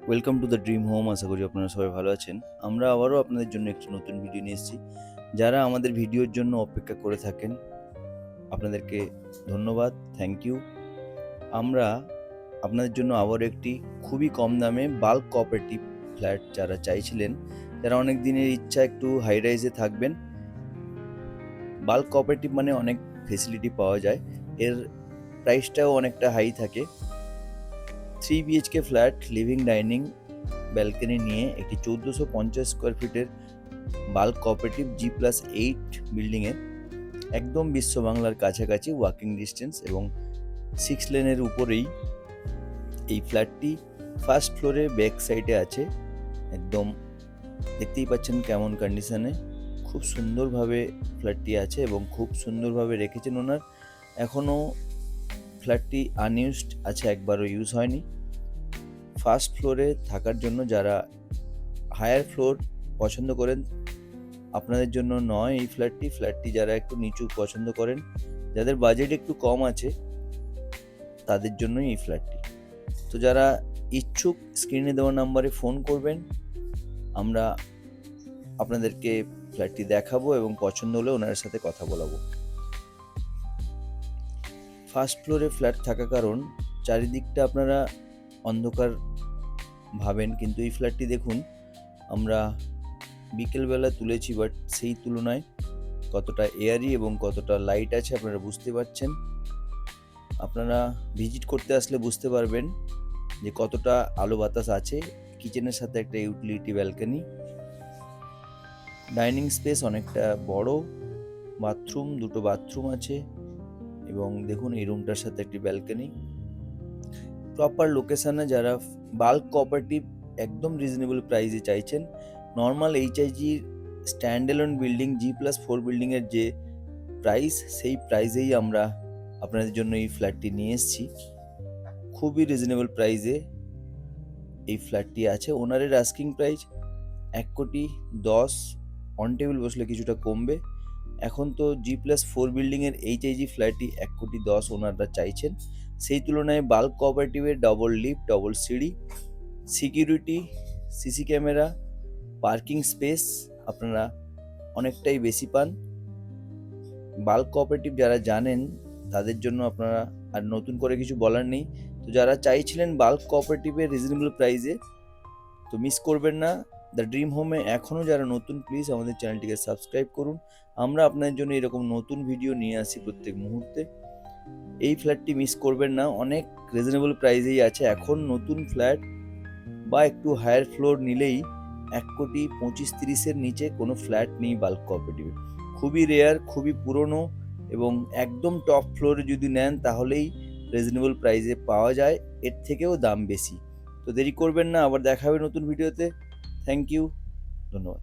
Welcome to the dream home. আশা করি আপনারা সবাই ভালো আছেন। আমরা আবারও আপনাদের জন্য একটি নতুন ভিডিও নিয়ে এসেছি। যারা আমাদের ভিডিওর জন্য অপেক্ষা করে থাকেন আপনাদেরকে ধন্যবাদ, থ্যাংক ইউ। আমরা আপনাদের জন্য আবারও একটি খুবই কম দামে বাল্ক কোঅপারেটিভ ফ্ল্যাট যারা চাইছিলেন, যারা অনেক দিনের ইচ্ছা একটু হাই রাইজে থাকবেন। বাল্ক কোঅপারেটিভ মানে অনেক ফেসিলিটি পাওয়া যায়, এর প্রাইসটাও অনেকটা হাই থাকে। 3 BHK flat, living, dining, balcony নিয়ে একটি 1450 স্কোয়ার ফিটের বাল্ক কোঅপারেটিভ G+8 বিল্ডিংয়ে একদম বিশ্ব বাংলার কাছাকাছি ওয়াকিং ডিস্টেন্স এবং 6 লেনের উপরেই এই ফ্ল্যাটটি ফার্স্ট ফ্লোরে ব্যাক সাইডে আছে। একদম দেখতেই পাচ্ছেন কেমন কন্ডিশনে, খুব সুন্দরভাবে ফ্ল্যাটটি আছে এবং খুব সুন্দরভাবে রেখেছেন ওনার। এখনও ফ্ল্যাটটি আনইউজড আছে, একবারও ইউজ হয়নি। ফার্স্ট ফ্লোরে থাকার জন্য যারা হায়ার ফ্লোর পছন্দ করেন আপনাদের জন্য নয় এই ফ্ল্যাটটি যারা একটু নিচু পছন্দ করেন, যাদের বাজেট একটু কম আছে তাদের জন্যই এই ফ্ল্যাটটি। তো যারা ইচ্ছুক স্ক্রিনে দেওয়া নাম্বারে ফোন করবেন, আমরা আপনাদেরকে ফ্ল্যাটটি দেখাবো এবং পছন্দ হলে ওনার সাথে কথা বলাবো। ফার্স্ট ফ্লোরে ফ্ল্যাট থাকা কারণ চারিদিকটা আপনারা অন্ধকার ভাবেন, কিন্তু এই ফ্ল্যাটটি দেখুন, আমরা বিকেলবেলা তুলেছি, বাট সেই তুলনায় কতটা এয়ারি এবং কতটা লাইট আছে আপনারা বুঝতে পারছেন। আপনারা ভিজিট করতে আসলে বুঝতে পারবেন যে কতটা আলো বাতাস আছে। কিচেনের সাথে একটা ইউটিলিটি ব্যালকনি, ডাইনিং স্পেস অনেকটা বড়, বাথরুম, দুটো বাথরুম আছে এবং দেখুন এই রুমটার সাথে একটি ব্যালকনি। প্রপার লোকেশনে যারা বাল্ক কোঅপারেটিভ একদম রিজনেবল প্রাইসে চাইছেন, নর্মাল এইচআইজির স্ট্যান্ডএলোন বিল্ডিং G+4 বিল্ডিংয়ের যে প্রাইস, সেই প্রাইসেই আমরা আপনাদের জন্য এই ফ্ল্যাটটি নিয়ে এসেছি। খুবই রিজনেবল প্রাইসে এই ফ্ল্যাটটি আছে। ওনারের আস্কিং প্রাইস 1,10,00,000, অন টেবিল বসলে কিছুটা কমবে। এখন তো G+4 বিল্ডিংয়ের এইচআইজি ফ্ল্যাটটি 1,10,00,000 ওনারা চাইছেন। সেই তুলনায় বাল্ক কোঅপারেটিভের ডবল লিফট, ডবল সিঁড়ি, security, CC camera, parking space আপনারা অনেকটাই বেশি পান। বাল্ক কোঅপারেটিভ যারা জানেন তাদের জন্য আপনারা আর নতুন করে কিছু বলার নেই। তো যারা চাইছিলেন বাল্ক কোঅপারেটিভের রিজনেবল প্রাইসে, তো মিস করবেন না। দ্য ড্রিম হোমে এখনও যারা নতুন, প্লিজ আমাদের চ্যানেলটিকে সাবস্ক্রাইব করুন। আমরা আপনাদের জন্য এরকম নতুন ভিডিও নিয়ে আসি প্রত্যেক মুহূর্তে। এই ফ্ল্যাটটি মিস করবেন না, অনেক রিজনেবল প্রাইসেই আছে। এখন নতুন ফ্ল্যাট বা একটু হায়ার ফ্লোর নিলেই 1,25,30,000-এর নিচে কোনো ফ্ল্যাট নেই বাল্ক কোঅপারেটিভে। খুবই রেয়ার, খুবই পুরনো এবং একদম টপ ফ্লোরে যদি নেন তাহলেই রিজনেবল প্রাইসে পাওয়া যায়, এর থেকেও দাম বেশি। তো দেরি করবেন না, আবার দেখা হবে নতুন ভিডিওতে। থ্যাংক ইউ, ধন্যবাদ।